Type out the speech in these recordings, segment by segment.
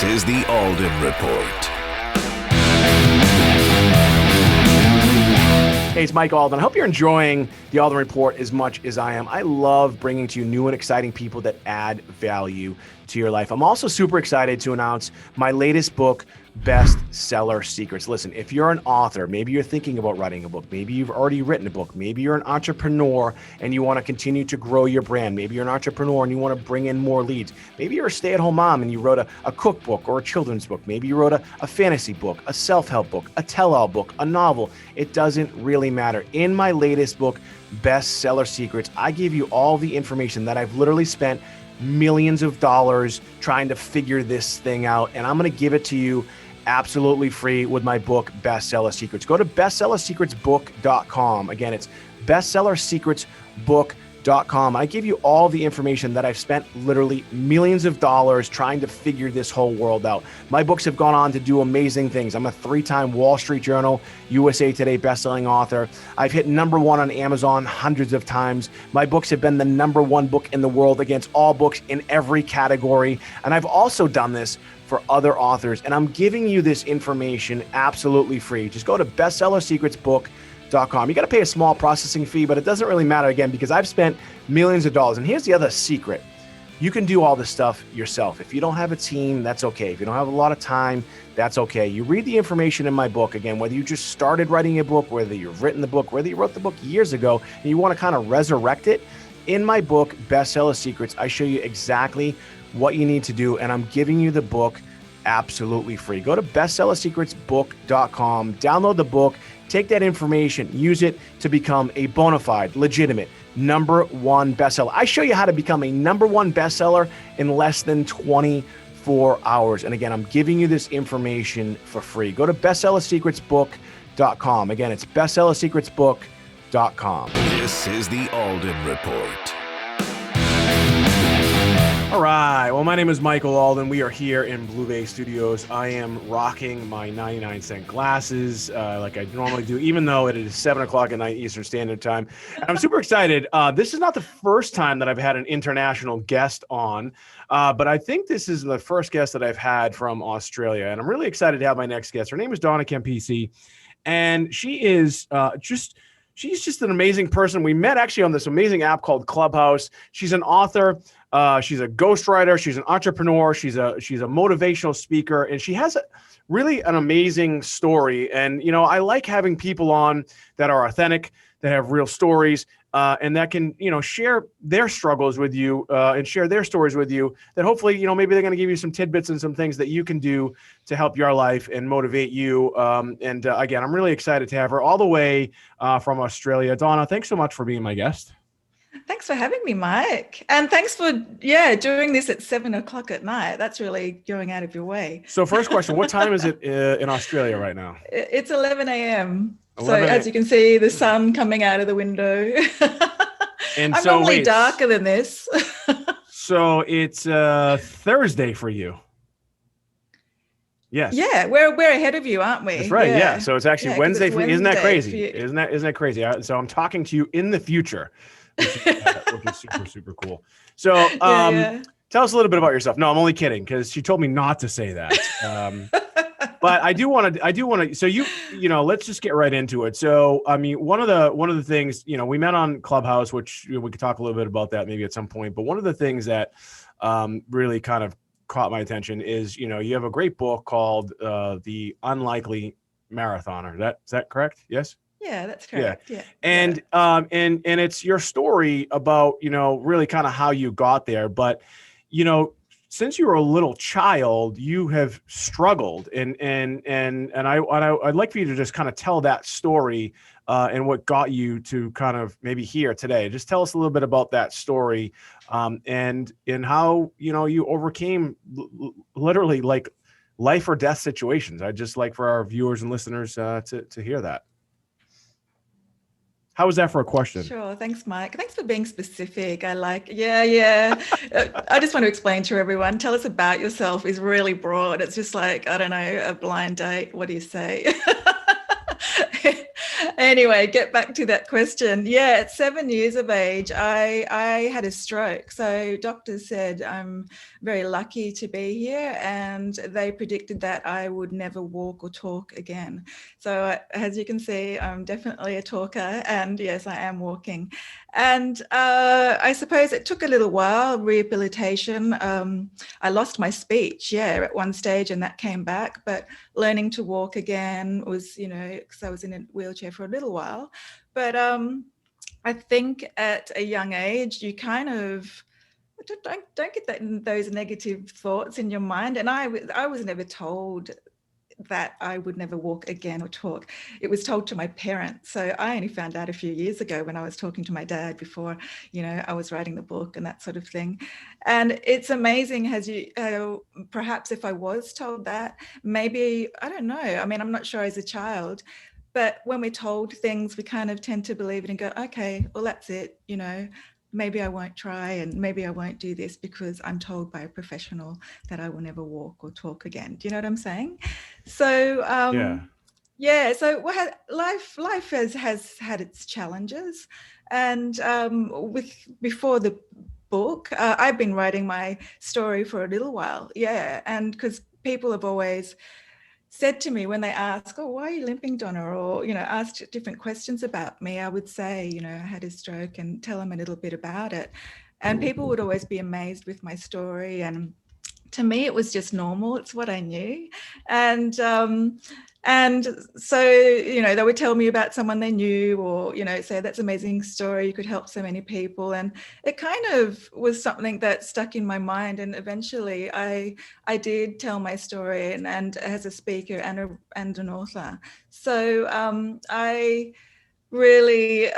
This is the Alden Report. Hey, it's Mike Alden. I hope you're enjoying the Alden Report as much as I am. I love bringing to you new and exciting people that add value to your life. I'm also super excited to announce my latest book, Bestseller Secrets. Listen, if you're an author, maybe you're thinking about writing a book, maybe you've already written a book, maybe you're an entrepreneur and you want to continue to grow your brand, maybe you're an entrepreneur and you want to bring in more leads, maybe you're a stay-at-home mom and you wrote a cookbook or a children's book, maybe you wrote a fantasy book, a self-help book, a tell-all book, a novel. It doesn't really matter. In my latest book, Bestseller Secrets, I give you all the information that I've literally spent millions of dollars trying to figure this thing out, and I'm going to give it to you absolutely free with my book, Bestseller Secrets. Go to bestsellersecretsbook.com. Again, it's bestsellersecretsbook.com. I give you all the information that I've spent literally millions of dollars trying to figure this whole world out. My books have gone on to do amazing things. I'm a 3-time Wall Street Journal, USA Today bestselling author. I've hit #1 on Amazon hundreds of times. My books have been the #1 book in the world against all books in every category. And I've also done this for other authors. And I'm giving you this information absolutely free. Just go to bestsellersecretsbook.com. You got to pay a small processing fee, but it doesn't really matter, again, because I've spent millions of dollars. And here's the other secret. You can do all this stuff yourself. If you don't have a team, that's okay. If you don't have a lot of time, that's okay. You read the information in my book, again, whether you just started writing a book, whether you've written the book, whether you wrote the book years ago, and you want to kind of resurrect it. In my book, Bestseller Secrets, I show you exactly what you need to do, and I'm giving you the book absolutely free. Go to bestsellersecretsbook.com, download the book, take that information, use it to become a bona fide, legitimate #1 bestseller. I show you how to become a #1 bestseller in less than 24 hours. And again, I'm giving you this information for free. Go to bestsellersecretsbook.com. Again, it's bestsellersecretsbook.com. This is the Alden Report. All right. Well, my name is Michael Alden. We are here in Blue Bay Studios. I am rocking my 99-cent glasses like I normally do, even though it is 7 o'clock at night Eastern Standard Time. And I'm super excited. This is not the first time that I've had an international guest on, but I think this is the first guest that I've had from Australia. And I'm really excited to have my next guest. Her name is Donna Campisi, and she is she's just an amazing person. We met actually on this amazing app called Clubhouse. She's an author. She's a ghostwriter. She's an entrepreneur. She's a motivational speaker, and she has really an amazing story. And, you know, I like having people on that are authentic, that have real stories, and that can, you know, share their struggles with you and share their stories with you, that hopefully, you know, maybe they're going to give you some tidbits and some things that you can do to help your life and motivate you. And again, I'm really excited to have her all the way from Australia. Donna, thanks so much for being my guest. Thanks for having me, Mike. And thanks for, doing this at 7 o'clock at night. That's really going out of your way. So first question, what time is it in Australia right now? It's 11 a.m. So as you can see, the sun coming out of the window. And I'm so normally darker than this. So it's Thursday for you. Yes. Yeah, we're ahead of you, aren't we? That's right. Yeah. So it's actually Wednesday. Isn't that crazy? You. Isn't that crazy? So I'm talking to you in the future, which is super, super cool. So tell us a little bit about yourself. No, I'm only kidding, because she told me not to say that. But I do want to, so you know, let's just get right into it. So, I mean, one of the things, you know, we met on Clubhouse, which we could talk a little bit about that maybe at some point. But one of the things that really kind of caught my attention is, you know, you have a great book called The Unlikely Marathoner. Is that correct? Yes. Yeah, that's correct. Yeah. And it's your story about, you know, really kind of how you got there. But, you know, since you were a little child, you have struggled, and I'd like for you to just kind of tell that story and what got you to kind of maybe here today. Just tell us a little bit about that story, and how, you know, you overcame literally like life or death situations. I'd just like for our viewers and listeners to hear that. How was that for a question? Sure. Thanks, Mike. Thanks for being specific. I like, I just want to explain to everyone, tell us about yourself is really broad. It's just like, I don't know, a blind date. What do you say? Anyway, get back to that question. Yeah, at 7 years of age, I had a stroke. So doctors said I'm very lucky to be here, and they predicted that I would never walk or talk again. So as you can see, I'm definitely a talker, and yes, I am walking. And I suppose it took a little while, rehabilitation. I lost my speech, at one stage, and that came back. But learning to walk again was, because I was in a wheelchair for a little while. But I think at a young age, you kind of don't get those negative thoughts in your mind. And I was never told that I would never walk again or talk. It was told to my parents. So I only found out a few years ago when I was talking to my dad before, I was writing the book and that sort of thing. And it's amazing perhaps if I was told that, maybe, I don't know. I mean, I'm not sure as a child, but when we're told things, we kind of tend to believe it and go, okay, well, that's it, maybe I won't try, and maybe I won't do this because I'm told by a professional that I will never walk or talk again. Do you know what I'm saying? So so life has had its challenges, and before the book, I've been writing my story for a little while, and because people have always said to me when they ask, oh, why are you limping, Donna? Or, asked different questions about me, I would say, I had a stroke, and tell them a little bit about it. And people would always be amazed with my story. And to me, it was just normal. It's what I knew. And so, they would tell me about someone they knew, or, say, that's an amazing story, you could help so many people. And it kind of was something that stuck in my mind. And eventually I did tell my story, and as a speaker and an author. So I really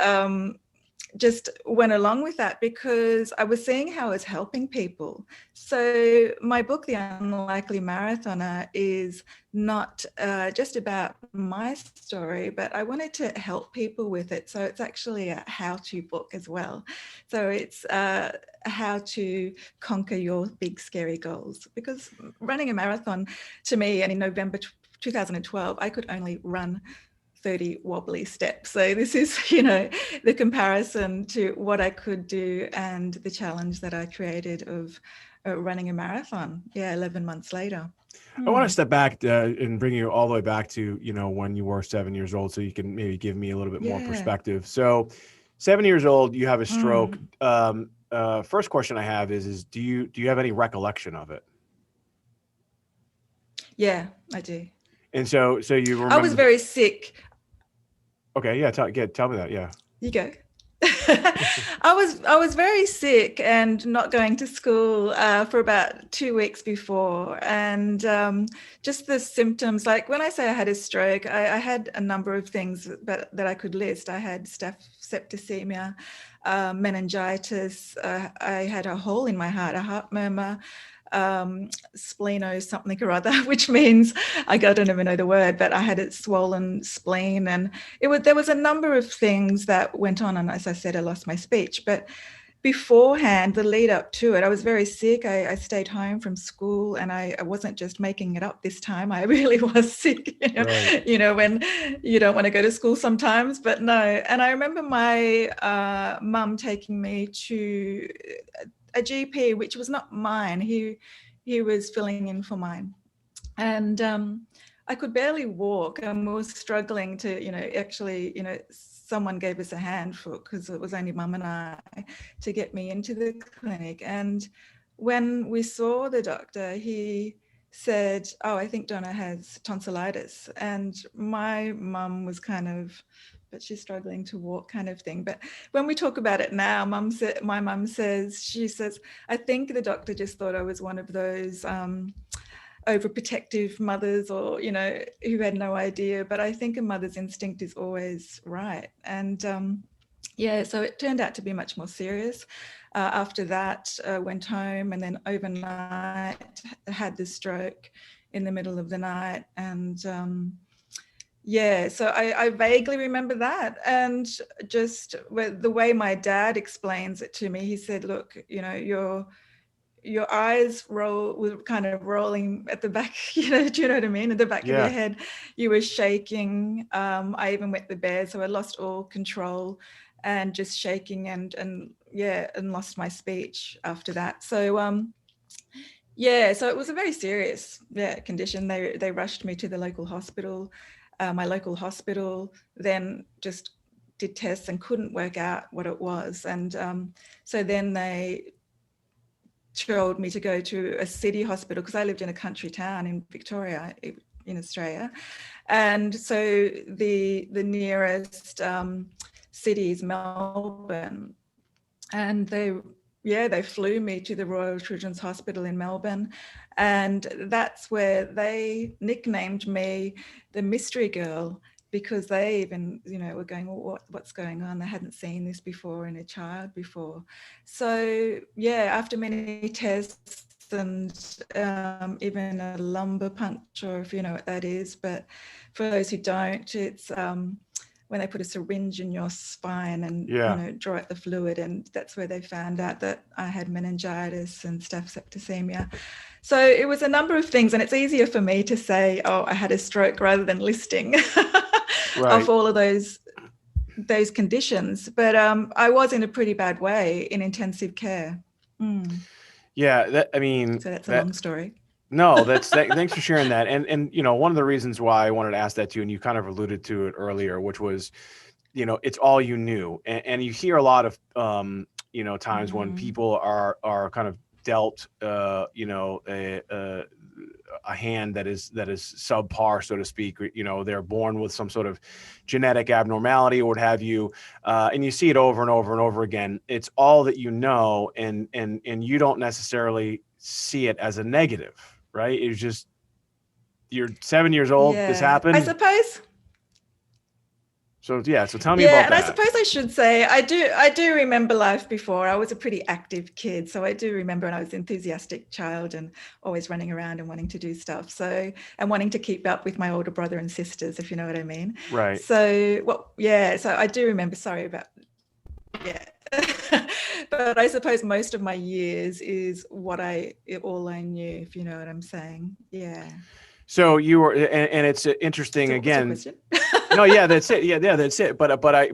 just went along with that because I was seeing how I was helping people. So my book, The Unlikely Marathoner, is not just about my story, but I wanted to help people with it. So it's actually a how-to book as well. So it's how to conquer your big, scary goals. Because running a marathon, to me, and in November 2012, I could only run 30 wobbly steps. So this is, the comparison to what I could do and the challenge that I created of running a marathon, 11 months later. I want to step back and bring you all the way back to, when you were 7 years old, so you can maybe give me a little bit more perspective. So 7 years old, you have a stroke. First question I have is do you have any recollection of it? Yeah, I do. And so you remember? I was very sick. Okay, tell me that. Yeah. You go. I was very sick and not going to school for about 2 weeks before, and just the symptoms. Like when I say I had a stroke, I had a number of things that I could list. I had septicemia, meningitis. I had a hole in my heart, a heart murmur. Spleno something or other, which means I don't even know the word, but I had a swollen spleen, and there was a number of things that went on. And as I said, I lost my speech. But beforehand, the lead up to it, I was very sick. I stayed home from school, and I wasn't just making it up this time. I really was sick, Right. When you don't want to go to school sometimes, but no. And I remember my mum taking me to a GP, which was not mine. He was filling in for mine. And I could barely walk, and we were struggling to, actually, someone gave us a hand because it was only Mum and I, to get me into the clinic. And when we saw the doctor, he said, oh, I think Donna has tonsillitis. And my mum was kind of, but she's struggling to walk kind of thing. But when we talk about it now, my mum says, I think the doctor just thought I was one of those overprotective mothers, or, who had no idea. But I think a mother's instinct is always right. And so it turned out to be much more serious. After that, went home, and then overnight had the stroke in the middle of the night. And so I vaguely remember that. And just the way my dad explains it to me, he said, look, your eyes were kind of rolling at the back, do you know what I mean? At the back of your head, you were shaking. I even wet the bed, so I lost all control and just shaking and lost my speech after that. So so it was a very serious condition. They rushed me to the local hospital, my local hospital, then just did tests and couldn't work out what it was. And so then they told me to go to a city hospital because I lived in a country town in Victoria, in Australia. And so the nearest city is Melbourne. And they flew me to the Royal Children's Hospital in Melbourne. And that's where they nicknamed me the mystery girl, because they even, were going, well, what's going on? They hadn't seen this before in a child before. So, after many tests and even a lumbar puncture, if you know what that is. But for those who don't, it's when they put a syringe in your spine and draw out the fluid, and that's where they found out that I had meningitis and staph septicemia. So it was a number of things, and it's easier for me to say, oh, I had a stroke, rather than listing of all of those conditions. But I was in a pretty bad way in intensive care. Yeah, so that's a long story. No, thanks for sharing that. And one of the reasons why I wanted to ask that too, and you kind of alluded to it earlier, which was, it's all you knew. And you hear a lot of times when people are kind of dealt a hand that is subpar, so to speak. They're born with some sort of genetic abnormality or what have you, and you see it over and over and over again. It's all that you know, and you don't necessarily see it as a negative, right? It's just, you're 7 years old. This happened, I suppose. So tell me about that. And I suppose I should say, I do remember life before. I was a pretty active kid, so I do remember, and I was an enthusiastic child and always running around and wanting to do stuff. So, and wanting to keep up with my older brother and sisters, if you know what I mean. Right. So, so I do remember. Sorry about. But I suppose most of my years is all I knew, if you know what I'm saying. Yeah. So you were, and it's interesting again. No, that's it. Yeah, that's it. But I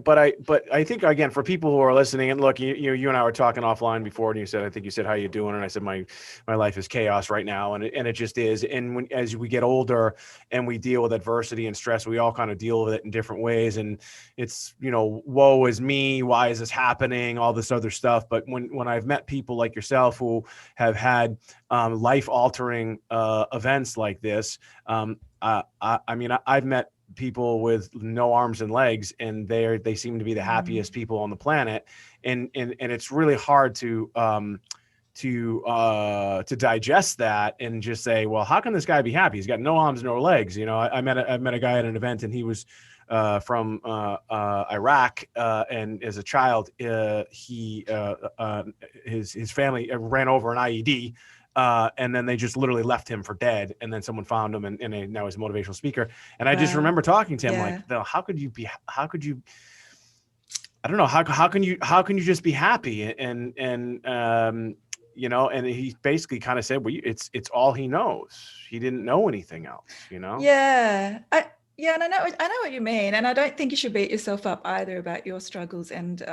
think, again, for people who are listening, and look, you and I were talking offline before, and I think you said, how you doing? And I said, my life is chaos right now. And it just is. And as we get older and we deal with adversity and stress, we all kind of deal with it in different ways. And it's, woe is me. Why is this happening? All this other stuff. But when I've met people like yourself who have had life altering events like this, I've met people with no arms and legs, and they seem to be the happiest people on the planet, and it's really hard to digest that and just say, well, how can this guy be happy? He's got no arms, no legs. I met a guy at an event, and he was from Iraq, and as a child, his family ran over an IED. And then they just literally left him for dead. And then someone found him, and now he's a motivational speaker. And I just remember talking to him like, how could you, I don't know, how can you just be happy? And and he basically kind of said, well, it's all he knows. He didn't know anything else, Yeah. And I know what you mean. And I don't think you should beat yourself up either about your struggles and,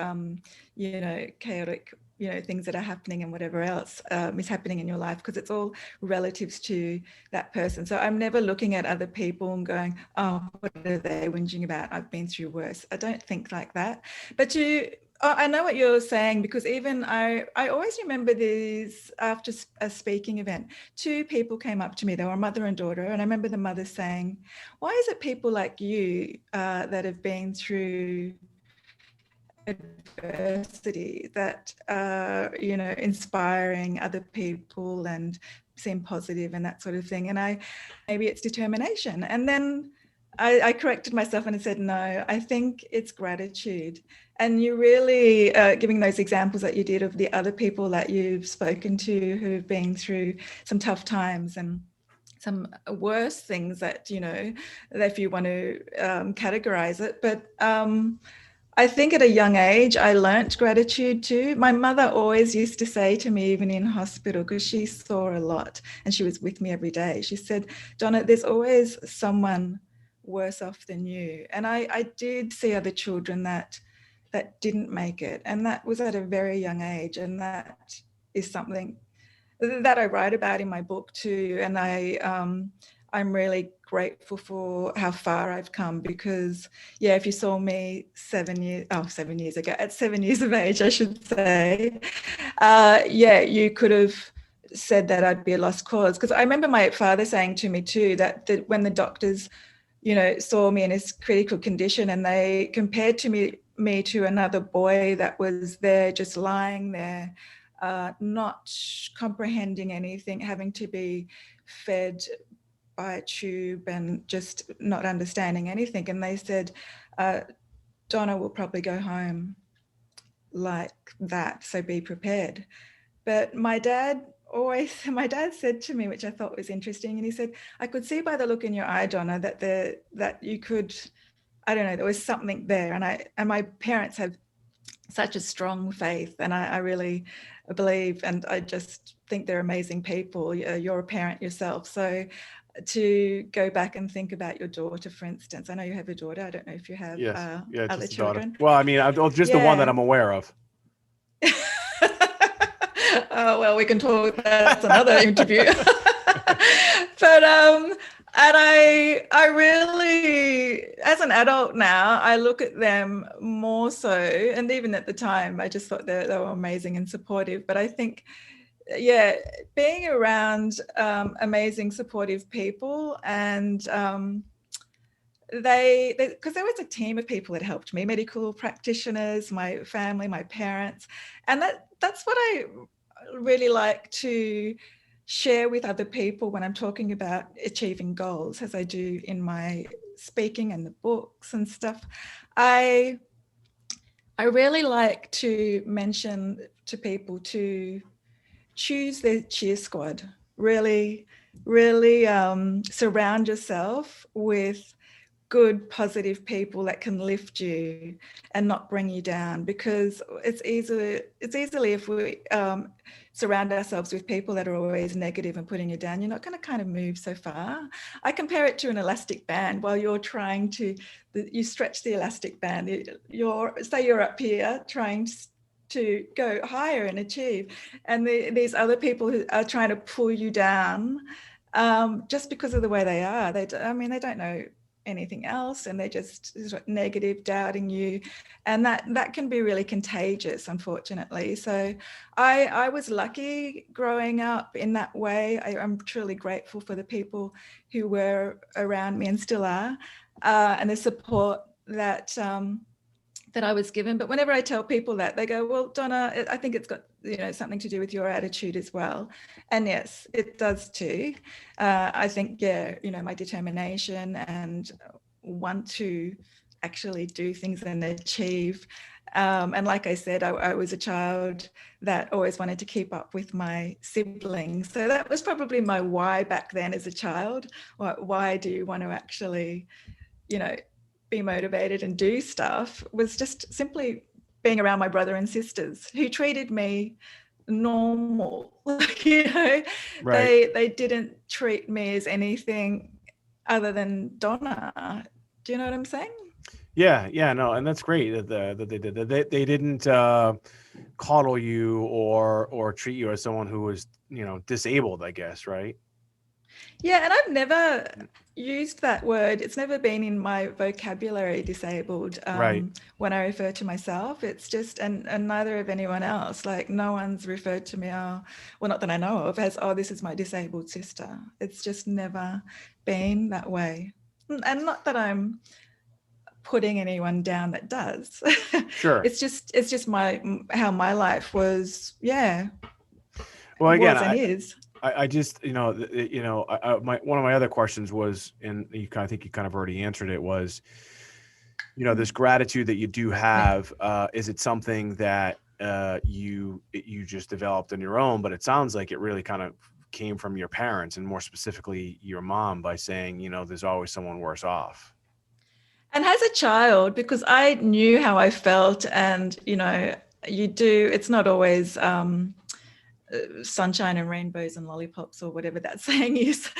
chaotic, things that are happening and whatever else is happening in your life, because it's all relatives to that person. So I'm never looking at other people and going, oh, what are they whinging about? I've been through worse. I don't think like that. But I know what you're saying, because even I always remember these, after a speaking event, two people came up to me. They were a mother and daughter. And I remember the mother saying, why is it people like you that have been through adversity that are, inspiring other people and seem positive and that sort of thing? And maybe it's determination. And then I corrected myself and I said, no, I think it's gratitude. And you really giving those examples that you did of the other people that you've spoken to who've been through some tough times and some worse things that, if you want to categorize it. But I think at a young age, I learnt gratitude too. My mother always used to say to me, even in hospital, because she saw a lot and she was with me every day, she said, Donna, there's always someone worse off than you. And I did see other children that didn't make it. And that was at a very young age. And that is something that I write about in my book too. And I'm really grateful for how far I've come, because if you saw me 7 years ago, at 7 years of age, I should say, you could have said that I'd be a lost cause. Because I remember my father saying to me too, that when the doctors, saw me in this critical condition and they compared me to another boy that was there just lying there, not comprehending anything, having to be fed by a tube and just not understanding anything. And they said, Donna will probably go home like that, so be prepared. But my dad said to me, which I thought was interesting, and he said, I could see by the look in your eye, Donna, that you could, I don't know, there was something there. And my parents have such a strong faith, and I really believe, and I just think they're amazing people. You're a parent yourself, so to go back and think about your daughter, for instance. I know you have a daughter. I don't know if you have other children. Well, I mean, just the one that I'm aware of. Oh, well, we can talk. That's another interview. But and I really, as an adult now, I look at them more so, and even at the time, I just thought they were amazing and supportive. But I think, being around amazing, supportive people, and they because there was a team of people that helped me, medical practitioners, my family, my parents, and that's what I really like to share with other people when I'm talking about achieving goals, as I do in my speaking and the books and stuff. I really like to mention to people to choose their cheer squad. Really surround yourself with good, positive people that can lift you and not bring you down, because it's easily if we surround ourselves with people that are always negative and putting you down, you're not going to kind of move so far. I compare it to an elastic band. While you're trying to, you stretch the elastic band, you're up here trying to go higher and achieve, and these other people who are trying to pull you down just because of the way they are. They don't know anything else, and they're just negative, doubting you, and that can be really contagious, unfortunately. So I was lucky growing up in that way. I'm truly grateful for the people who were around me and still are, and the support that I was given. But whenever I tell people that, they go, well, Donna, I think it's got something to do with your attitude as well. And yes, it does too. I think, my determination and want to actually do things and achieve. And like I said, I was a child that always wanted to keep up with my siblings. So that was probably my why back then as a child. Why do you want to actually, be motivated and do stuff, was just simply being around my brother and sisters who treated me normal. Right. They didn't treat me as anything other than Donna. Do you know what I'm saying? Yeah, no, and that's great that they did that. They didn't coddle you or treat you as someone who was disabled, I guess, right? Yeah, and I've never used that word. It's never been in my vocabulary, disabled, right. When I refer to myself. It's just, and neither of anyone else. Like, no one's referred to me, well, not that I know of, as, this is my disabled sister. It's just never been that way. And not that I'm putting anyone down that does. Sure. It's just how my life was. Yeah. Well, again, was and is. I just, one of my other questions was, and I think you kind of already answered it, was, this gratitude that you do have, is it something that you just developed on your own? But it sounds like it really kind of came from your parents, and more specifically your mom, by saying, there's always someone worse off. And as a child, because I knew how I felt, and it's not always sunshine and rainbows and lollipops or whatever that saying is.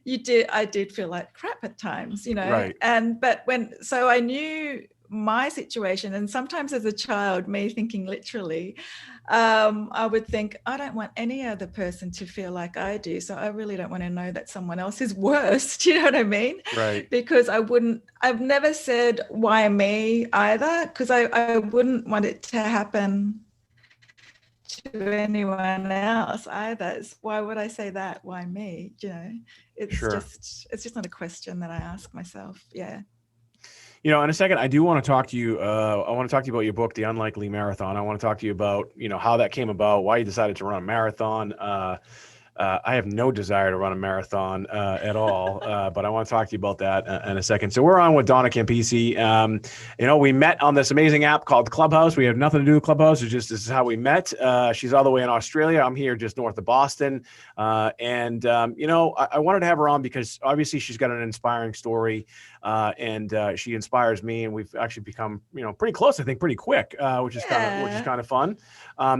I did feel like crap at times, Right. So I knew my situation, and sometimes as a child, me thinking literally, I would think, I don't want any other person to feel like I do, so I really don't want to know that someone else is worse. Do you know what I mean? Right. Because I've never said why me either, because I wouldn't want it to happen to anyone else either. Why would I say that? Why me? It's just not a question that I ask myself. Yeah. In a second, I do want to talk to you. I want to talk to you about your book, The Unlikely Marathon. I want to talk to you about, how that came about, why you decided to run a marathon. I have no desire to run a marathon at all, but I want to talk to you about that in a second. So we're on with Donna Campisi. We met on this amazing app called Clubhouse. We have nothing to do with Clubhouse. This is how we met. She's all the way in Australia. I'm here just north of Boston. I wanted to have her on because obviously she's got an inspiring story, and she inspires me, and we've actually become, pretty close, I think, pretty quick, which is kind of fun.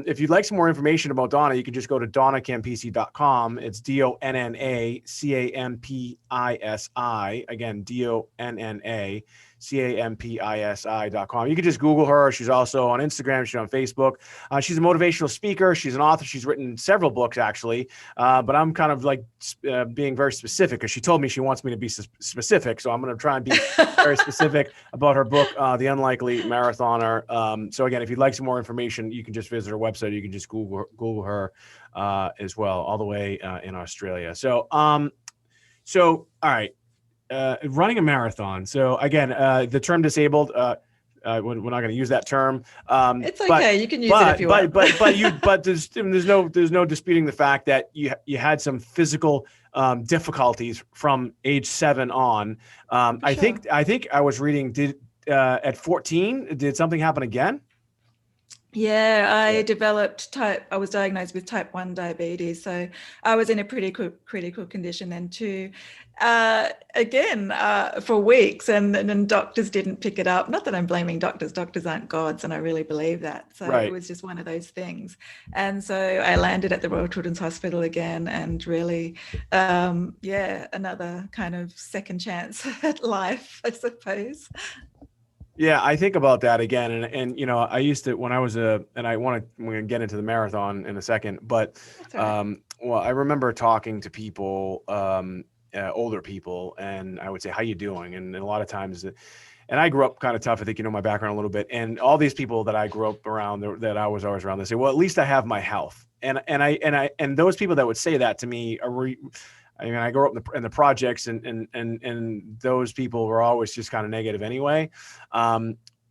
If you'd like some more information about Donna, you can just go to donnacampisi.com. It's DONNACAMPISI. Again, DONNACAMPISI.com. You can just Google her. She's also on Instagram. She's on Facebook. She's a motivational speaker. She's an author. She's written several books, actually. But I'm kind of like being very specific because she told me she wants me to be specific. So I'm going to try and be very specific about her book, The Unlikely Marathoner. So again, if you'd like some more information, you can just visit her website. You can just Google her as well, all the way in Australia. So all right. Running a marathon. So again, the term disabled, we're not going to use that term. It's okay. You can use it if you want. But there's no disputing the fact that you had some physical difficulties from age 7 on. Sure. I think I was reading, at 14, did something happen again? Yeah, I was diagnosed with type 1 diabetes. So I was in a pretty critical condition then too. For weeks, and doctors didn't pick it up. Not that I'm blaming doctors. Doctors aren't gods, and I really believe that. So It was just one of those things. And so I landed at the Royal Children's Hospital again, and really, another kind of second chance at life, I suppose. Yeah, I think about that again. And I used to, when I was we're going to get into the marathon in a second, but, right. I remember talking to people, older people, and I would say, how you doing? And a lot of times, and I grew up kind of tough. I think, my background a little bit, and all these people that I grew up around that I was always around, they say, well, at least I have my health. And those people that would say that to me I grew up in the projects, and those people were always just kind of negative anyway.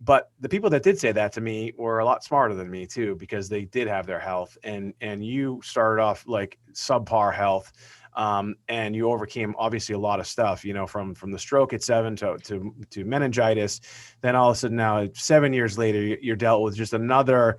But the people that did say that to me were a lot smarter than me too, because they did have their health, and you started off like subpar health. And you overcame obviously a lot of stuff, from the stroke at 7 to meningitis. Then all of a sudden now 7 years later, you're dealt with just another,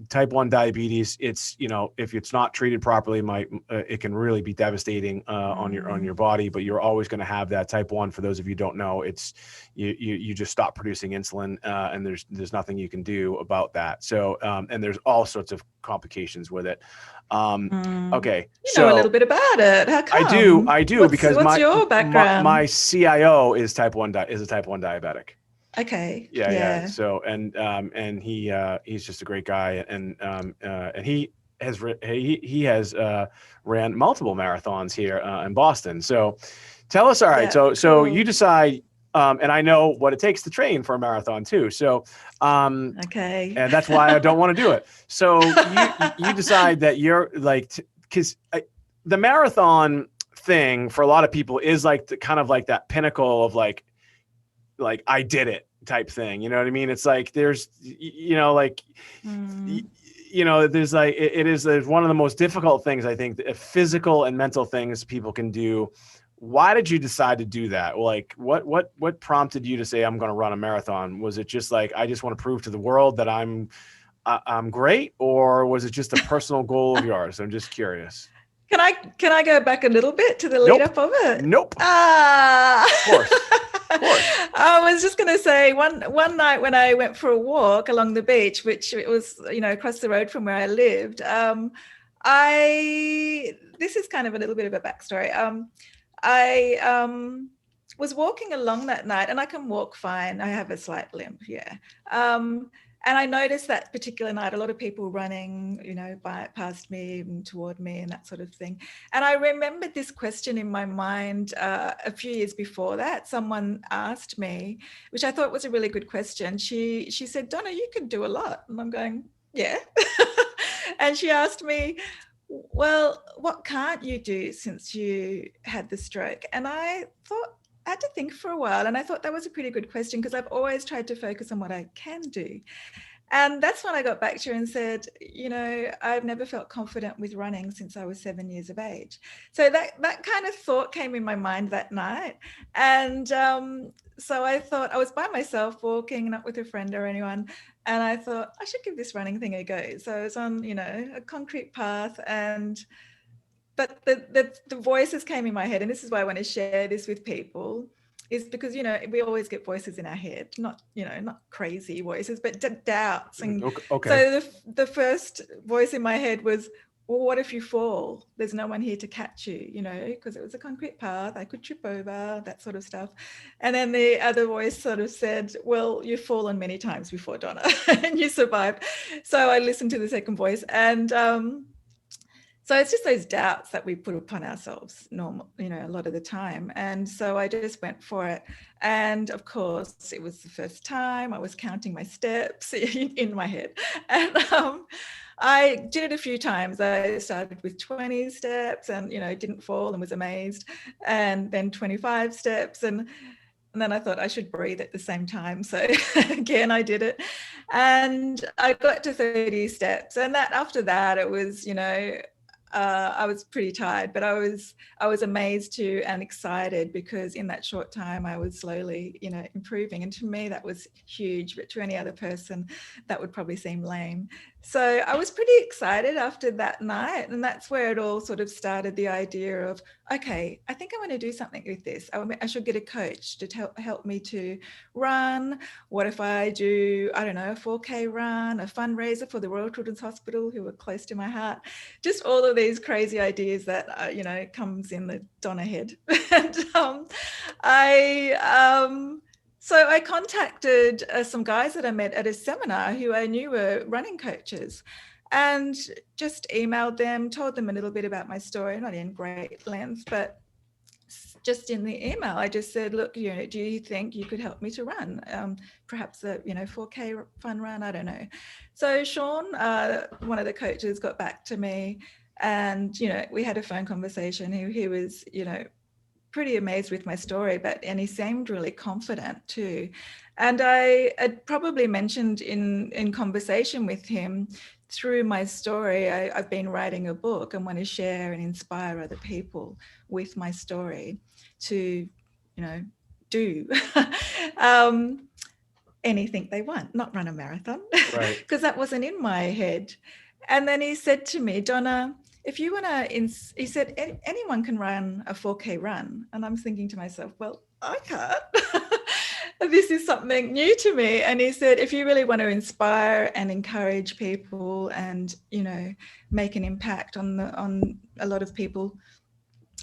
type 1 diabetes. It's, if it's not treated properly, it can really be devastating on your body, but you're always going to have that. Type 1, for those of you who don't know, it's you just stop producing insulin, and there's nothing you can do about that. So and there's all sorts of complications with it. Okay. You know a little bit about it. How come? I do because what's your background? My CIO is a type 1 diabetic. Okay. Yeah. So, and he's just a great guy. And he has ran multiple marathons here in Boston. So tell us, all right. So cool. You decide, and I know what it takes to train for a marathon too. So, okay. And that's why I don't want to do it. So you decide that you're like, because the marathon thing for a lot of people is like kind of like that pinnacle of like I did it type thing. You know what I mean? It's like, there's, there's like, there's one of the most difficult things, I think, physical and mental things people can do. Why did you decide to do that? Like, what prompted you to say, I'm going to run a marathon? Was it just like, I just want to prove to the world that I'm great? Or was it just a personal goal of yours? I'm just curious. Can I go back a little bit to the lead up of it? Nope. Of course. I was just going to say one night when I went for a walk along the beach, which it was, across the road from where I lived. This is kind of a little bit of a backstory. I was walking along that night, and I can walk fine. I have a slight limp, yeah. And I noticed that particular night, a lot of people running, past me and toward me and that sort of thing. And I remembered this question in my mind a few years before that. Someone asked me, which I thought was a really good question. She said, "Donna, you can do a lot." And I'm going, yeah. And she asked me, "Well, what can't you do since you had the stroke?" And I had to think for a while, and I thought that was a pretty good question, because I've always tried to focus on what I can do. And that's when I got back to her and said, I've never felt confident with running since I was 7 years of age. So that kind of thought came in my mind that night. And so I thought, I was by myself walking, not with a friend or anyone. And I thought, I should give this running thing a go. So I was on, a concrete path, but the voices came in my head, and this is why I want to share this with people, is because, we always get voices in our head, not crazy voices, but doubts. And okay. So the first voice in my head was, well, what if you fall? There's no one here to catch you, because it was a concrete path. I could trip over, that sort of stuff. And then the other voice sort of said, well, you've fallen many times before, Donna, and you survived. So I listened to the second voice, and so it's just those doubts that we put upon ourselves a lot of the time. And so I just went for it. And of course, it was the first time. I was counting my steps in my head. And I did it a few times. I started with 20 steps and, didn't fall and was amazed. And then 25 steps. And then I thought I should breathe at the same time. So again, I did it. And I got to 30 steps. And after that, it was, I was pretty tired, but I was amazed too and excited, because in that short time I was slowly, improving. And to me, that was huge, but to any other person, that would probably seem lame. So I was pretty excited after that night. And that's where it all sort of started, the idea of, okay, I think I want to do something with this. I should get a coach to help me to run. What if I do, I don't know, a 4K run, a fundraiser for the Royal Children's Hospital, who are close to my heart. Just all of these crazy ideas that, comes in the Donna head. And so I contacted some guys that I met at a seminar who I knew were running coaches, and just emailed them, told them a little bit about my story, not in great length, but just in the email, I just said, look, do you think you could help me to run? Perhaps a, 4K fun run, I don't know. So Sean, one of the coaches, got back to me, and, we had a phone conversation. He was, pretty amazed with my story, and he seemed really confident too. And I had probably mentioned in conversation with him, through my story, I've been writing a book and want to share and inspire other people with my story to, do anything they want, not run a marathon, right? Because that wasn't in my head. And then he said to me, Donna, if you want to, he said, anyone can run a 4K run. And I'm thinking to myself, well, I can't. This is something new to me. And he said, if you really want to inspire and encourage people and, make an impact on a lot of people,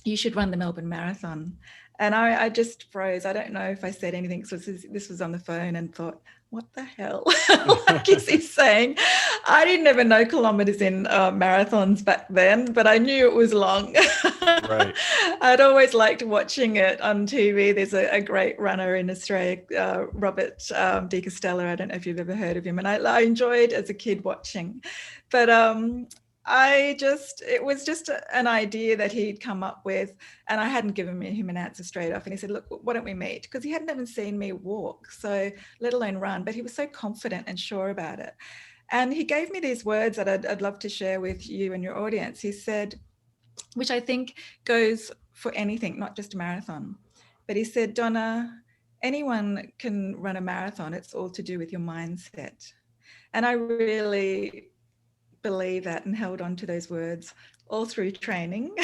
you should run the Melbourne Marathon. And I just froze. I don't know if I said anything. So this was on the phone, and thought, what the hell? What is he saying? I didn't even know kilometers in marathons back then, but I knew it was long. Right. I'd always liked watching it on TV. There's a great runner in Australia, Robert De Castella. I don't know if you've ever heard of him. And I enjoyed as a kid watching. But it was just an idea that he'd come up with, and I hadn't given him an answer straight off. And he said, look, why don't we meet? Because he hadn't even seen me walk, so let alone run, but he was so confident and sure about it. And he gave me these words that I'd love to share with you and your audience. He said, which I think goes for anything, not just a marathon, but he said, Donna, anyone can run a marathon. It's all to do with your mindset. And I really believe that, and held on to those words all through training,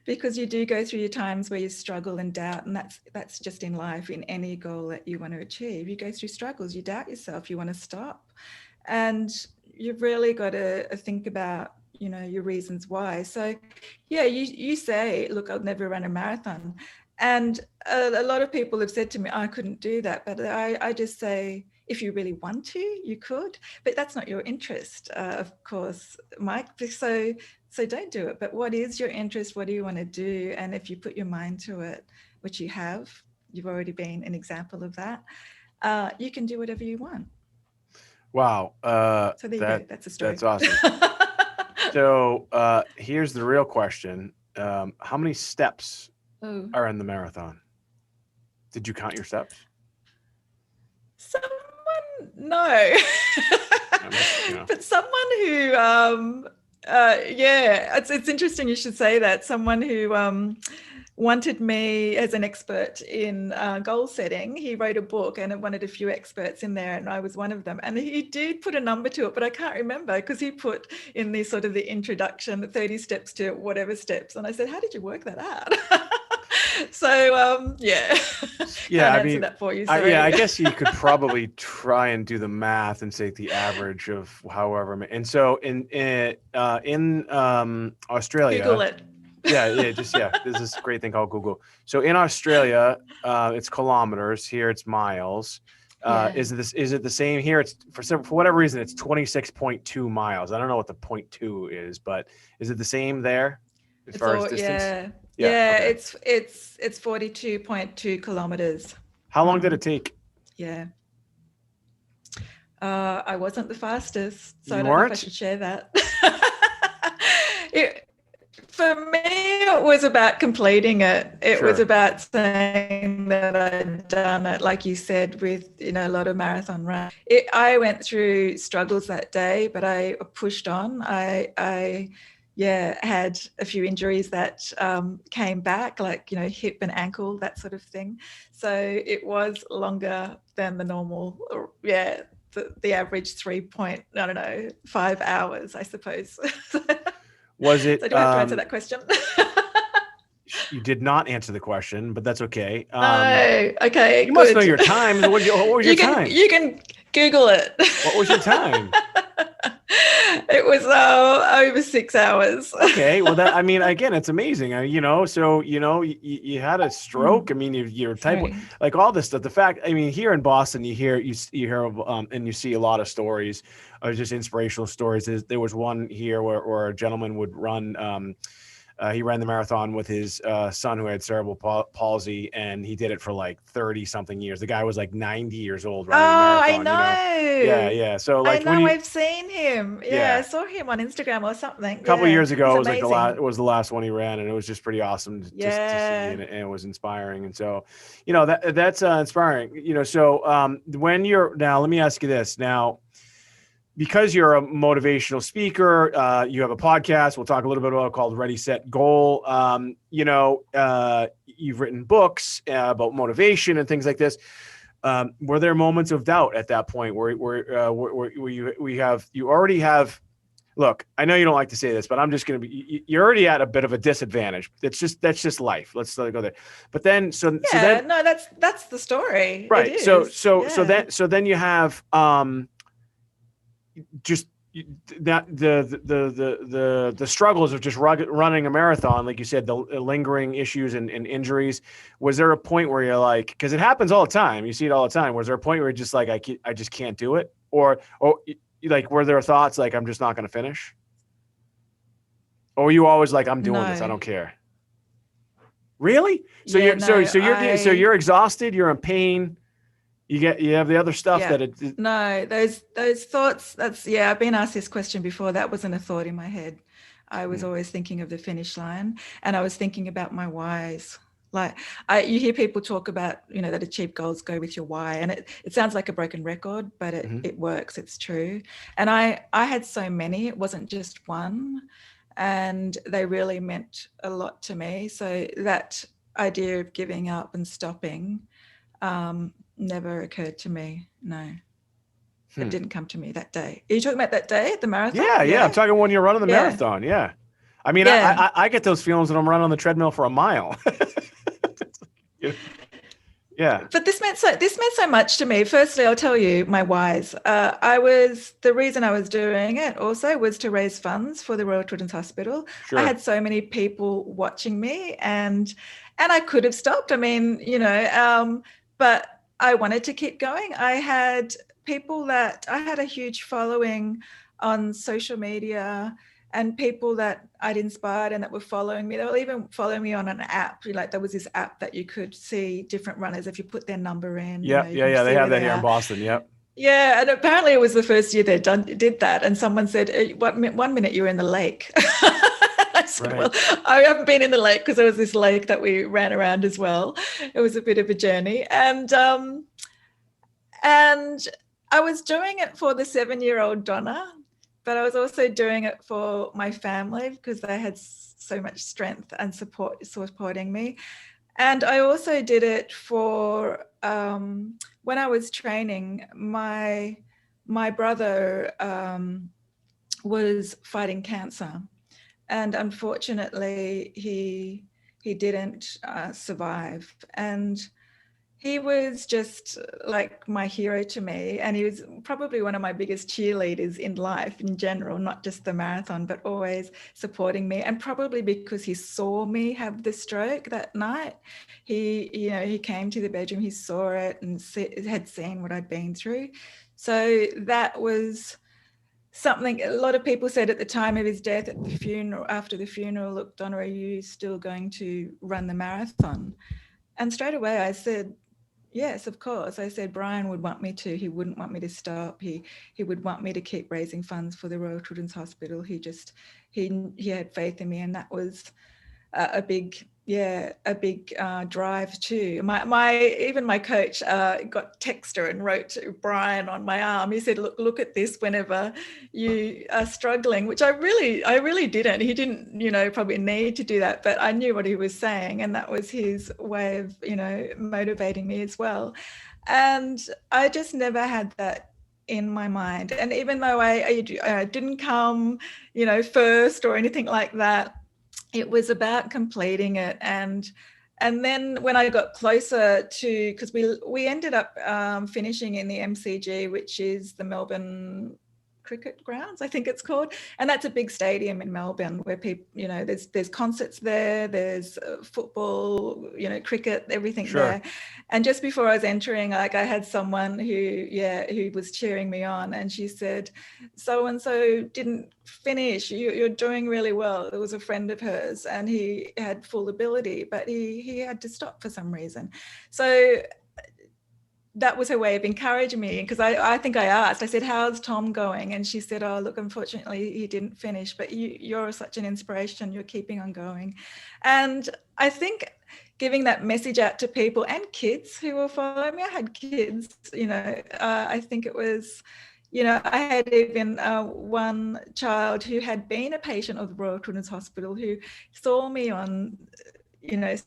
because you do go through your times where you struggle and doubt, and that's just in life, in any goal that you want to achieve. You go through struggles, you doubt yourself, you want to stop, and you've really got to think about, you know, your reasons why. So yeah, you say, look, I'll never run a marathon, and a lot of people have said to me, I couldn't do that, but I just say, if you really want to, you could, but that's not your interest, of course, Mike. So don't do it. But what is your interest? What do you want to do? And if you put your mind to it, which you have, you've already been an example of that, you can do whatever you want. Wow. So there you go. That's a story. That's awesome. So here's the real question. How many steps are in the marathon? Did you count your steps? No. But someone who, it's interesting you should say that. Someone who wanted me as an expert in goal setting. He wrote a book and it wanted a few experts in there, and I was one of them. And he did put a number to it, but I can't remember, because he put in the sort of the introduction 30 steps to whatever steps. And I said, how did you work that out? So yeah, I mean, that for you, I guess you could probably try and do the math and say the average of however. And so in Australia, Google it. There's this great thing called Google. So in Australia, it's kilometers. Here it's miles. Is it the same here? It's for whatever reason, it's 26.2 miles. I don't know what the 0.2 is, but is it the same there as far as distance? Okay. It's 42.2 kilometers. How long did it take? Yeah. I wasn't the fastest, so I don't know if I should share that. For me, it was about completing it. It was about saying that I'd done it, like you said, with, you know, a lot of marathon run. I went through struggles that day, but I pushed on. I had a few injuries that came back, like, you know, hip and ankle, that sort of thing. So it was longer than the normal, the average 5 hours, I suppose. Was it? So do I have to answer that question? You did not answer the question, but that's okay. Okay. You must know your time. What was your time? You can Google it. What was your time? It was over 6 hours. Okay, well, that, I mean, again, it's amazing. So you had a stroke. I mean, you're type like all this stuff. The fact, I mean, here in Boston, you hear and you see a lot of stories of just inspirational stories. There was one here where a gentleman would run. He ran the marathon with his son who had cerebral palsy, and he did it for like 30 something years. The guy was like 90 years old running the marathon. I know. Yeah. So like, I've seen him. Yeah, I saw him on Instagram or something. A couple years ago, it was the last one he ran, and it was just pretty awesome to see, and it was inspiring. And so, that's inspiring. So when you're now, let me ask you this now. Because you're a motivational speaker, you have a podcast. We'll talk a little bit about called Ready, Set, Goal. You've written books about motivation and things like this. Were there moments of doubt at that point where you already have? Look, I know you don't like to say this, but I'm just going to be. You're already at a bit of a disadvantage. That's just life. Let's go there. But then, that's the story, right? So then you have just that the struggles of just running a marathon, like you said, the lingering issues and injuries. Was there a point where you're like, because it happens all the time, you see it all the time. Was there a point where you're just like, I just can't do it, or like, were there thoughts like, I'm just not going to finish, or were you always like, I'm doing this, I don't care? Really? So you're exhausted, you're in pain. You have the other stuff those thoughts. I've been asked this question before. That wasn't a thought in my head. I was always thinking of the finish line, and I was thinking about my whys. Like you hear people talk about, that achieve goals go with your why, and it sounds like a broken record, but it works. It's true. And I had so many. It wasn't just one, and they really meant a lot to me. So that idea of giving up and stopping never occurred to me. No, it didn't come to me that day. Are you talking about that day at the marathon? Yeah. I'm talking when you're running the marathon. Yeah. I mean, Yeah. I get those feelings when I'm running on the treadmill for a mile. Yeah. But this meant so much to me. Firstly, I'll tell you my whys. The reason I was doing it also was to raise funds for the Royal Children's Hospital. Sure. I had so many people watching me, and I could have stopped. I mean, but I wanted to keep going. I had a huge following on social media, and people that I'd inspired and that were following me. They were even following me on an app. Like, there was this app that you could see different runners if you put their number in. Yeah, yeah. They have that here in Boston. Yep. Yeah, and apparently it was the first year they did that. And someone said, one minute you were in the lake. I said, Right. well, I haven't been in the lake, because there was this lake that we ran around as well. It was a bit of a journey. And I was doing it for the 7-year-old Donna, but I was also doing it for my family, because they had so much strength and supporting me. And I also did it for when I was training. My brother was fighting cancer, and unfortunately he didn't survive. And he was just like my hero to me. And he was probably one of my biggest cheerleaders in life in general, not just the marathon, but always supporting me. And probably because he saw me have the stroke that night, he came to the bedroom, he saw it and had seen what I'd been through. So that was something a lot of people said at the time of his death, at the funeral, after the funeral, look, Donna, are you still going to run the marathon? And straight away I said, yes, of course. I said, Brian would want me to. He wouldn't want me to stop. He would want me to keep raising funds for the Royal Children's Hospital. He had faith in me, and that was a big drive too. Even my coach got texter and wrote to Brian on my arm. He said, look at this whenever you are struggling, which I really didn't. He didn't, probably need to do that, but I knew what he was saying, and that was his way of, motivating me as well. And I just never had that in my mind. And even though I didn't come, first or anything like that, it was about completing it. And then when I got closer to, because we ended up finishing in the MCG, which is the Melbourne Cricket Grounds, I think it's called. And that's a big stadium in Melbourne where people, there's concerts there, there's football, cricket, everything there. And just before I was entering, I had someone who was cheering me on, and she said, so-and-so didn't finish, you're doing really well. It was a friend of hers, and he had full ability, but he had to stop for some reason. So that was her way of encouraging me, because I think I asked, I said, how's Tom going? And she said, oh, look, unfortunately he didn't finish, but you're such an inspiration, you're keeping on going. And I think giving that message out to people and kids who were following me, I had kids, I think it was, I had even one child who had been a patient of the Royal Children's Hospital, who saw me on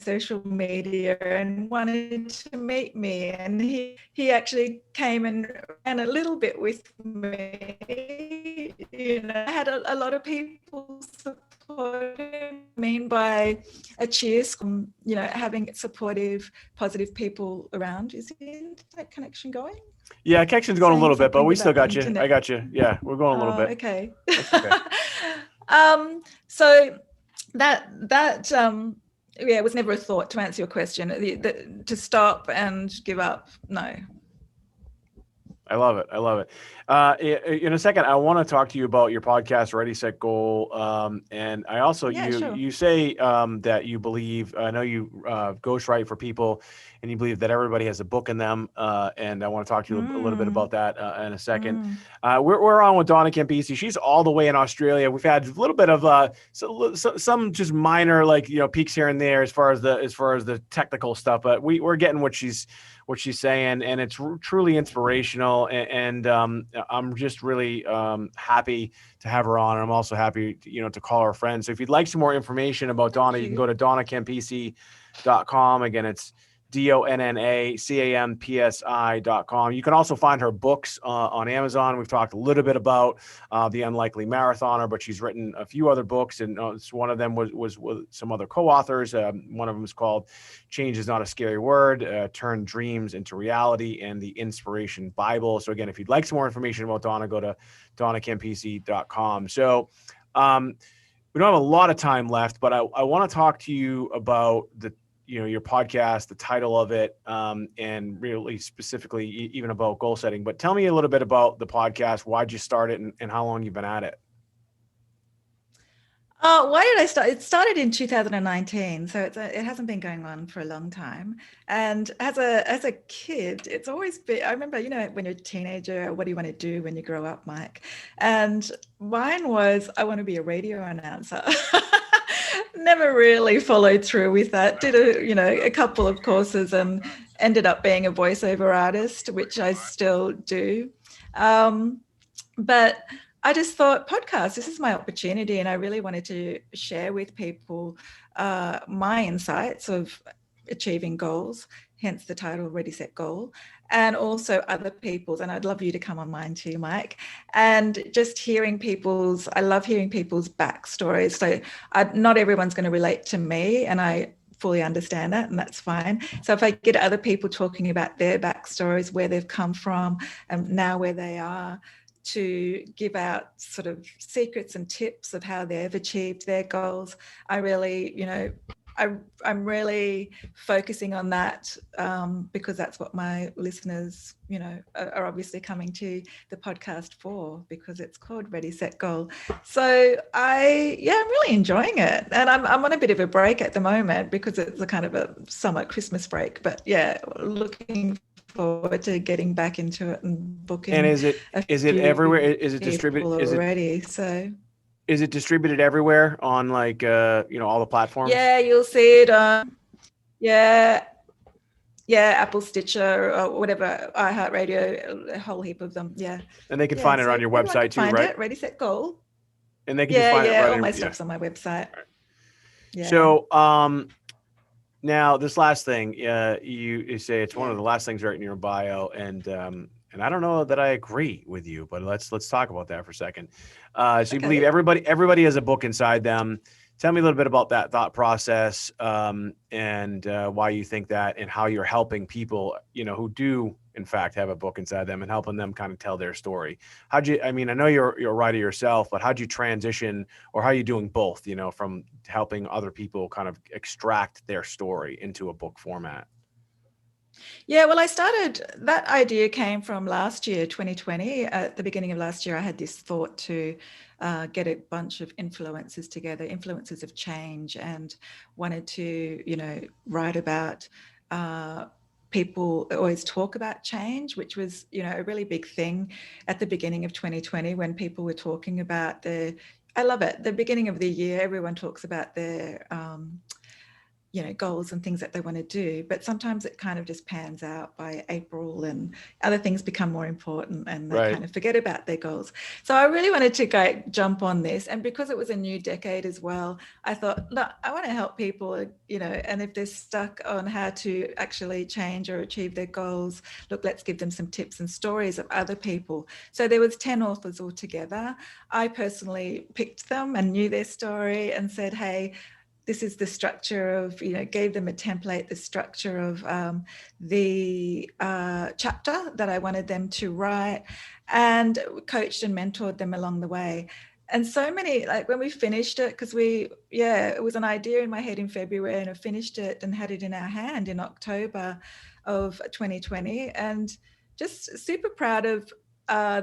social media and wanted to meet me, and he actually came and ran a little bit with me. I had a lot of people supporting me by a cheer squad, having supportive, positive people around. Is the internet connection going? Yeah, connection's going a little bit, but we still got you. Internet. I got you. Yeah, we're going a little bit. Okay. Okay. So that it was never a thought, to answer your question, to stop and give up. No. I love it. In a second, I want to talk to you about your podcast, Ready, Set, Goal. And I also, you say that you believe, I know you ghostwrite for people, and you believe that everybody has a book in them. And I want to talk to you a little bit about that in a second. We're on with Donna Campisi. She's all the way in Australia. We've had a little bit of some just minor, peaks here and there as far as the technical stuff, but we're getting what she's saying, and it's truly inspirational. And I'm just really happy to have her on. And I'm also happy, to call her friend. So if you'd like some more information about Donna, you can go to DonnaCampisi.com. Again, it's DonnaCampisi.com. You can also find her books on Amazon. We've talked a little bit about The Unlikely Marathoner, but she's written a few other books, and one of them was with some other co-authors. One of them is called Change is Not a Scary Word, Turn Dreams into Reality, and The Inspiration Bible. So again, if you'd like some more information about Donna, go to DonnaCampisi.com. So we don't have a lot of time left, but I want to talk to you about your podcast, the title of it, and really specifically even about goal setting. But tell me a little bit about the podcast. Why'd you start it, and how long you've been at it? Why did I start? It started in 2019, so it hasn't been going on for a long time. And as a kid, it's always been. I remember, when you're a teenager, what do you want to do when you grow up, Mike? And mine was, I want to be a radio announcer. Never really followed through with that. Did a couple of courses and ended up being a voiceover artist, which I still do. But I just thought, podcast, this is my opportunity, and I really wanted to share with people my insights of achieving goals, hence the title Ready, Set, Goal, and also other people's, and I'd love you to come on mine too, Mike, and just I love hearing people's backstories. So not everyone's going to relate to me, and I fully understand that, and that's fine. So if I get other people talking about their backstories, where they've come from, and now where they are, to give out sort of secrets and tips of how they've achieved their goals, I really, I'm really focusing on that because that's what my listeners, are obviously coming to the podcast for, because it's called Ready, Set, Goal. So I'm really enjoying it, and I'm on a bit of a break at the moment because it's a kind of a summer Christmas break. But looking forward to getting back into it and booking. And is it everywhere? Is it distributed already? Is it distributed everywhere on all the platforms? Yeah, you'll see it on Apple, Stitcher, or whatever, iHeartRadio, a whole heap of them. Yeah. And they can find it on your website too, right? It, Ready, Set, Goal. And they can just find it right all my stuff's on my website. Right. Yeah. So now this last thing, you say it's one of the last things right in your bio, and I don't know that I agree with you, but let's talk about that for a second. So you believe everybody has a book inside them. Tell me a little bit about that thought process, and why you think that, and how you're helping people, who do in fact have a book inside them, and helping them kind of tell their story. I know you're a writer yourself, but how'd you transition, or how are you doing both, from helping other people kind of extract their story into a book format? Yeah, well, that idea came from last year, 2020. At the beginning of last year, I had this thought to get a bunch of influencers together, influencers of change, and wanted to, write about people always talk about change, which was, a really big thing at the beginning of 2020 when people were talking about I love it. The beginning of the year, everyone talks about their goals and things that they want to do, but sometimes it kind of just pans out by April and other things become more important, and they kind of forget about their goals. So I really wanted to jump on this, and because it was a new decade as well, I thought, look, I want to help people, and if they're stuck on how to actually change or achieve their goals, look, let's give them some tips and stories of other people. So there was 10 authors altogether. I personally picked them and knew their story and said, hey, this is the structure of, gave them a template, the structure of the chapter that I wanted them to write, and coached and mentored them along the way. And so many, when we finished it, because it was an idea in my head in February, and I finished it and had it in our hand in October of 2020, and just super proud of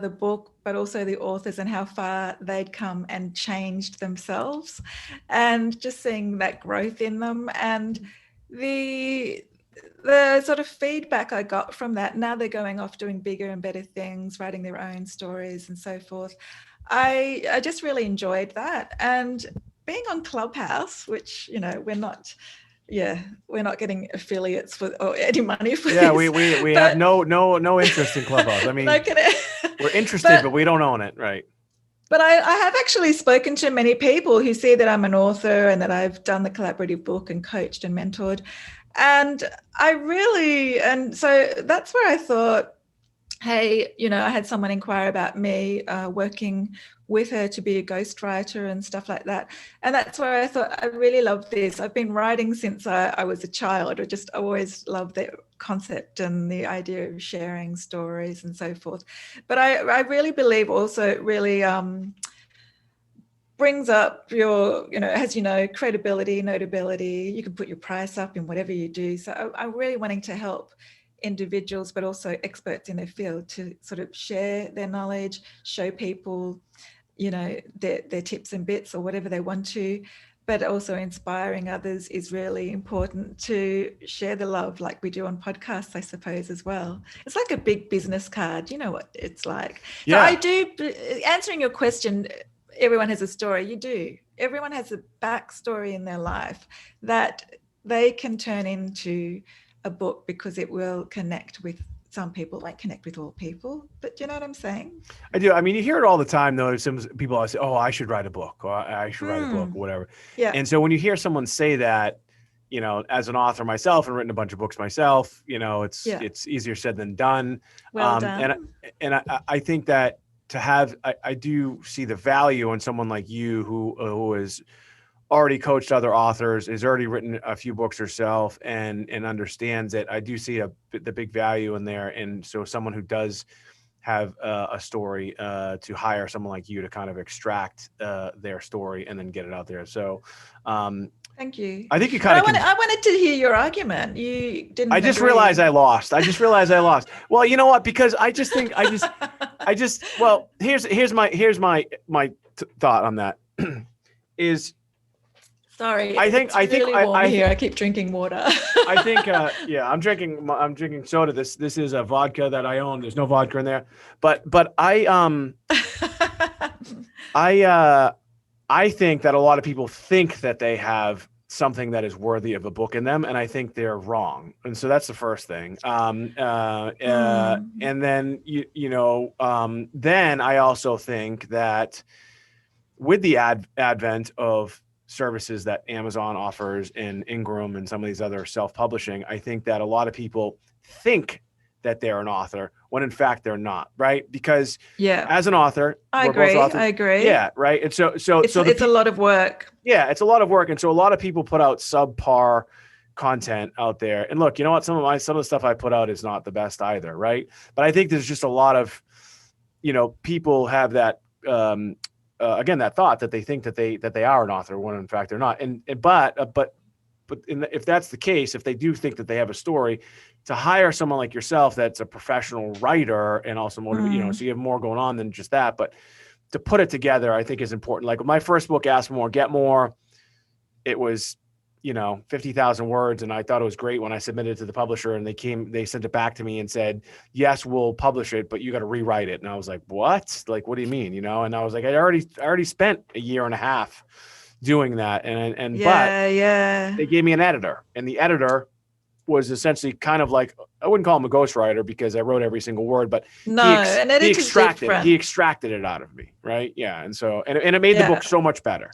the book, but also the authors and how far they'd come and changed themselves, and just seeing that growth in them, and the sort of feedback I got from that. Now they're going off doing bigger and better things, writing their own stories and so forth. I just really enjoyed that, and being on Clubhouse, which we're not getting affiliates or any money for this. We have no interest in Clubhouse. I mean, we're interested, but we don't own it, right? But I have actually spoken to many people who see that I'm an author and that I've done the collaborative book and coached and mentored. And so that's where I thought, hey, I had someone inquire about me working with her to be a ghostwriter and stuff like that. And that's where I thought, I really love this. I've been writing since I was a child. I always loved the concept and the idea of sharing stories and so forth. But I really believe also it really brings up your, as credibility, notability. You can put your price up in whatever you do. So I'm really wanting to help individuals, but also experts in their field to sort of share their knowledge, show people, their tips and bits or whatever they want to, but also inspiring others is really important, to share the love like we do on podcasts, I suppose, as well. It's like a big business card. You know what it's like. Yeah. So I do, answering your question, everyone has a story. You do. Everyone has a backstory in their life that they can turn into a book, because it will connect with some people. Won't connect with all people, but do you know what I'm saying? I do. I mean, you hear it all the time, though. Some people say, "Oh, I should write a book," or "I should write a book," or whatever. Yeah. And so when you hear someone say that, as an author myself and written a bunch of books myself, it's easier said than done. Well done. And I think that to have, I do see the value in someone like you who is already coached other authors, has already written a few books herself, and understands it. I do see the big value in there. And so someone who does have a story, to hire someone like you to kind of extract their story and then get it out there. So thank you. I think you kind of I wanted to hear your argument. You didn't. I just realized I lost. Well, you know what? Because I just think well, here's my thought on that is, sorry, I think really warm here. I keep drinking water. I think I'm drinking soda. This is a vodka that I own. There's no vodka in there, but I think that a lot of people think that they have something that is worthy of a book in them, and I think they're wrong. And so that's the first thing. And then then I also think that with the advent of services that Amazon offers and Ingram and some of these other self-publishing, I think that a lot of people think that they're an author when in fact they're not, right? Because as an author, I agree. Yeah, right. And so it's a lot of work. Yeah, it's a lot of work. And so a lot of people put out subpar content out there. And look, you know what? Some of the stuff I put out is not the best either, right? But I think there's just a lot of, people have that again, that thought that they think that they are an author when in fact they're not. But if that's the case, if they do think that they have a story, to hire someone like yourself that's a professional writer and also more, so you have more going on than just that. But to put it together, I think is important. Like my first book, Ask More, Get More, it was 50,000 words. And I thought it was great when I submitted it to the publisher, and they sent it back to me and said, yes, we'll publish it, but you got to rewrite it. And I was like, what? Like, what do you mean? And I was like, I already spent a year and a half doing that. But they gave me an editor, and the editor was essentially kind of like, I wouldn't call him a ghostwriter because I wrote every single word, but he extracted it out of me. Right. Yeah. And so, and it made the book so much better.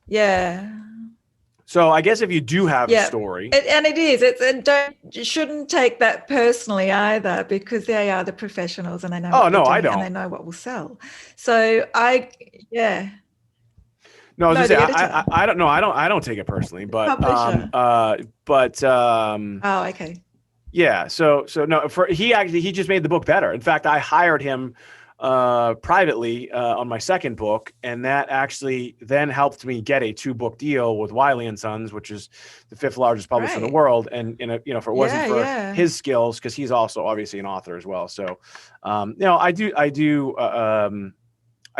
Yeah. So I guess if you do have a story, and it is, you shouldn't take that personally either, because they are the professionals and they know. Oh no, I don't. And they know what will sell. So No, I don't know. I don't take it personally, but oh, okay. Yeah. So no, he just made the book better. In fact, I hired him privately on my second book, and that actually then helped me get a 2-book deal with Wiley and Sons, which is the 5th largest publisher in the world. And if it wasn't for his skills, because he's also obviously an author as well. So I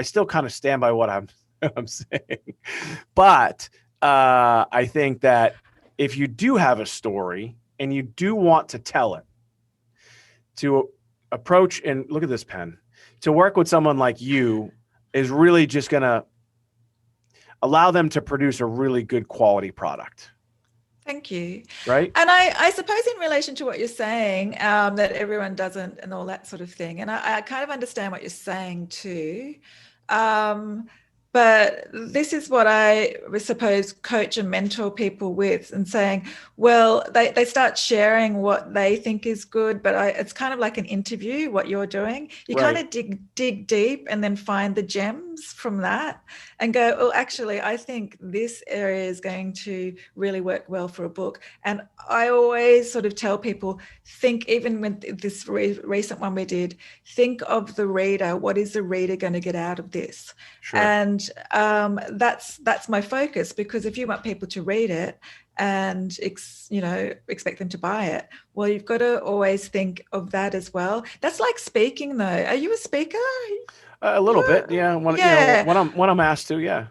still kind of stand by what I'm saying, but I think that if you do have a story and you do want to tell it, to approach, and look at this pen, to work with someone like you is really just going to allow them to produce a really good quality product. Thank you. Right. And I suppose in relation to what you're saying, that everyone doesn't and all that sort of thing. And I kind of understand what you're saying too. But this is what I suppose coach and mentor people with, and saying, well, they start sharing what they think is good, but it's kind of like an interview, what you're doing. You kind of dig deep and then find the gems from that and go, oh, actually, I think this area is going to really work well for a book. And I always sort of tell people, think, even with this recent one we did, think of the reader. What is the reader going to get out of this? Sure. And that's my focus, because if you want people to read it and expect them to buy it, well, you've got to always think of that as well. That's like speaking, though. Are you a speaker? A little bit, yeah. When I'm asked to, yeah.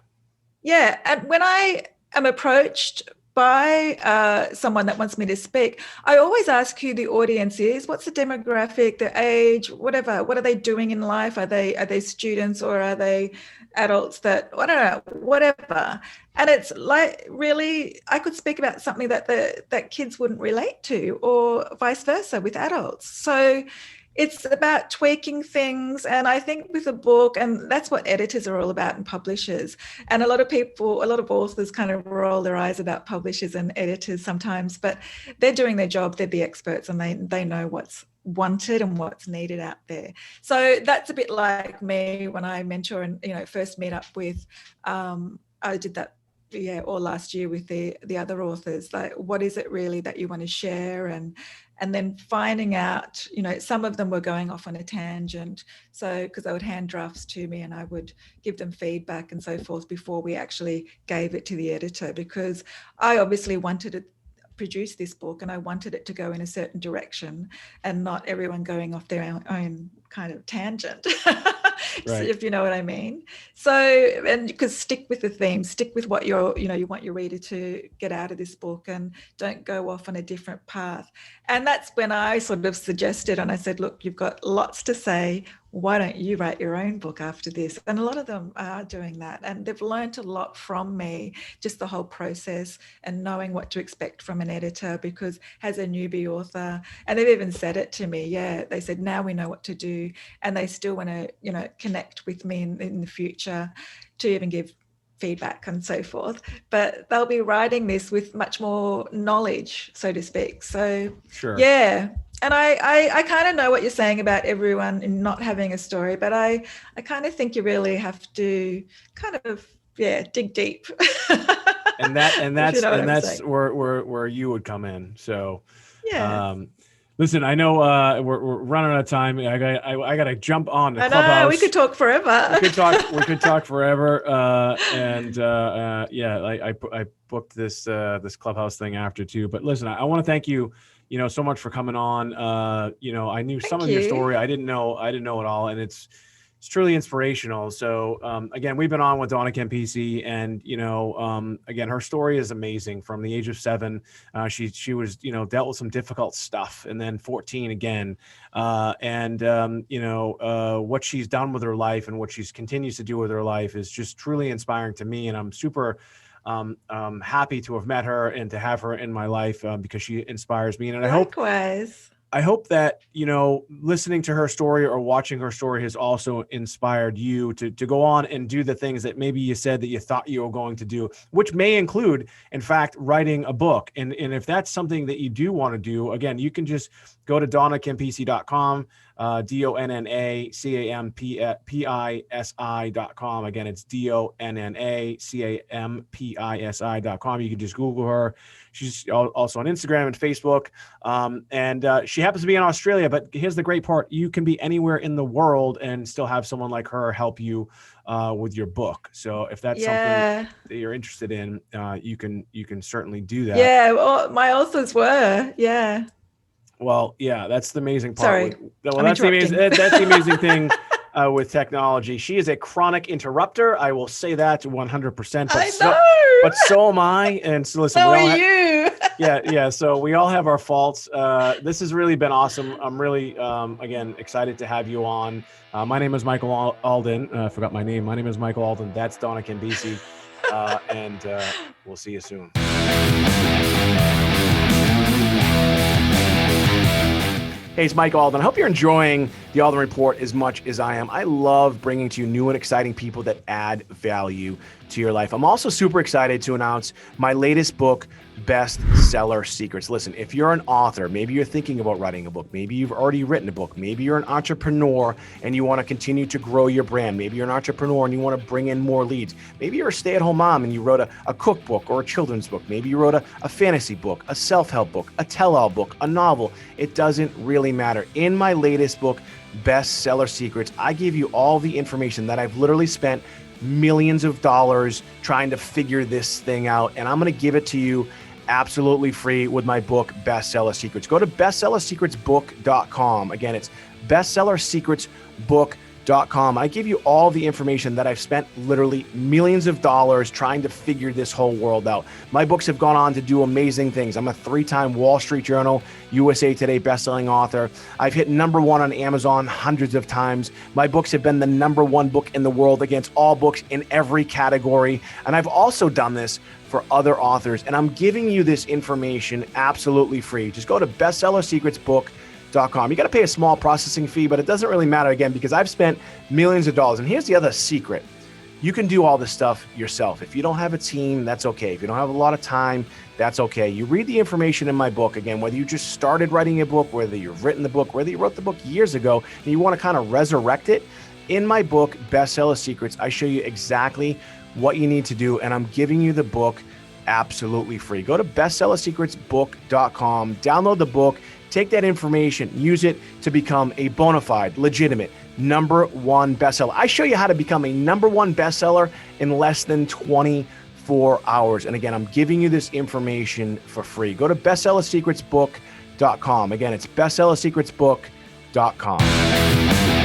Yeah, and when I am approached by someone that wants me to speak, I always ask who the audience is. What's the demographic, the age, whatever? What are they doing in life? Are they students, or are they adults that, I don't know, whatever? And it's like, really, I could speak about something that kids wouldn't relate to, or vice versa with adults. So it's about tweaking things. And I think with a book, and that's what editors are all about, and publishers. And a lot of authors kind of roll their eyes about publishers and editors sometimes, but they're doing their job. They're the experts, and they know what's wanted and what's needed out there. So that's a bit like me when I mentor and, first meet up with, I did that all last year with the other authors. Like, what is it really that you want to share? And then finding out, some of them were going off on a tangent. So, because they would hand drafts to me and I would give them feedback and so forth before we actually gave it to the editor, because I obviously wanted to produce this book and I wanted it to go in a certain direction and not everyone going off their own kind of tangent. Right. If you know what I mean. So, and because stick with the theme, stick with what you want your reader to get out of this book, and don't go off on a different path. And that's when I sort of suggested, and I said, look, you've got lots to say. Why don't you write your own book after this? And a lot of them are doing that. And they've learned a lot from me, just the whole process and knowing what to expect from an editor, because as a newbie author, and they've even said it to me, they said, now we know what to do. And they still want to, connect with me in the future to even give feedback and so forth. But they'll be writing this with much more knowledge, so to speak. So, sure. Yeah. And I kind of know what you're saying about everyone not having a story, but I kind of think you really have to kind of, dig deep. and that's where you would come in. So, listen, I know we're running out of time. I got to jump on the Clubhouse. I know, we could talk forever. We could talk forever. I booked this Clubhouse thing after too. But listen, I want to thank you, so much for coming on. I knew some of your story. I didn't know it all, and it's truly inspirational. So again, we've been on with Donna Campisi, and again, her story is amazing. From the age of 7, she was dealt with some difficult stuff, and then 14 again, what she's done with her life and what she continues to do with her life is just truly inspiring to me, and I'm super happy to have met her and to have her in my life because she inspires me. And I hope that, listening to her story or watching her story has also inspired you to go on and do the things that maybe you said that you thought you were going to do, which may include, in fact, writing a book. And if that's something that you do want to do, again, you can just go to DonnaCampisi.com, DonnaCampisi.com. Again, it's DonnaCampisi.com. You can just Google her. She's also on Instagram and Facebook. And she happens to be in Australia, but here's the great part. You can be anywhere in the world and still have someone like her help you with your book. So if that's something that you're interested in, you can certainly do that. Yeah, well, my authors were, yeah. Well, yeah, that's the amazing part. Sorry, that's the amazing thing with technology. She is a chronic interrupter. I will say that 100%. But so am I. And so listen, so are you. Yeah. So we all have our faults. This has really been awesome. I'm really, again, excited to have you on. My name is Michael Alden. I forgot my name. My name is Michael Alden. That's Donna Campisi. And we'll see you soon. Hey, it's Mike Alden. I hope you're enjoying the Alden Report as much as I am. I love bringing to you new and exciting people that add value to your life. I'm also super excited to announce my latest book, Bestseller Secrets. Listen, if you're an author, maybe you're thinking about writing a book, maybe you've already written a book, maybe you're an entrepreneur and you want to continue to grow your brand, maybe you're an entrepreneur and you want to bring in more leads, maybe you're a stay-at-home mom and you wrote a cookbook or a children's book, maybe you wrote a fantasy book, a self-help book, a tell-all book, a novel. It doesn't really matter. In my latest book, Bestseller Secrets, I give you all the information that I've literally spent millions of dollars trying to figure this thing out, and I'm going to give it to you absolutely free with my book, Bestseller Secrets. Go to bestsellersecretsbook.com. Again, it's bestsellersecretsbook.com. I give you all the information that I've spent literally millions of dollars trying to figure this whole world out. My books have gone on to do amazing things. I'm a 3-time Wall Street Journal, USA Today bestselling author. I've hit #1 on Amazon hundreds of times. My books have been the #1 book in the world against all books in every category. And I've also done this for other authors. And I'm giving you this information absolutely free. Just go to bestsellersecretsbook.com. You got to pay a small processing fee, but it doesn't really matter, again, because I've spent millions of dollars. And here's the other secret. You can do all this stuff yourself. If you don't have a team, that's okay. If you don't have a lot of time, that's okay. You read the information in my book, again, whether you just started writing a book, whether you've written the book, whether you wrote the book years ago, and you want to kind of resurrect it. In my book, Bestseller Secrets, I show you exactly what you need to do, and I'm giving you the book absolutely free. Go to bestsellersecretsbook.com, download the book, take that information, use it to become a bona fide, legitimate #1 bestseller. I show you how to become a #1 bestseller in less than 24 hours. And again, I'm giving you this information for free. Go to bestsellersecretsbook.com. Again, it's bestsellersecretsbook.com.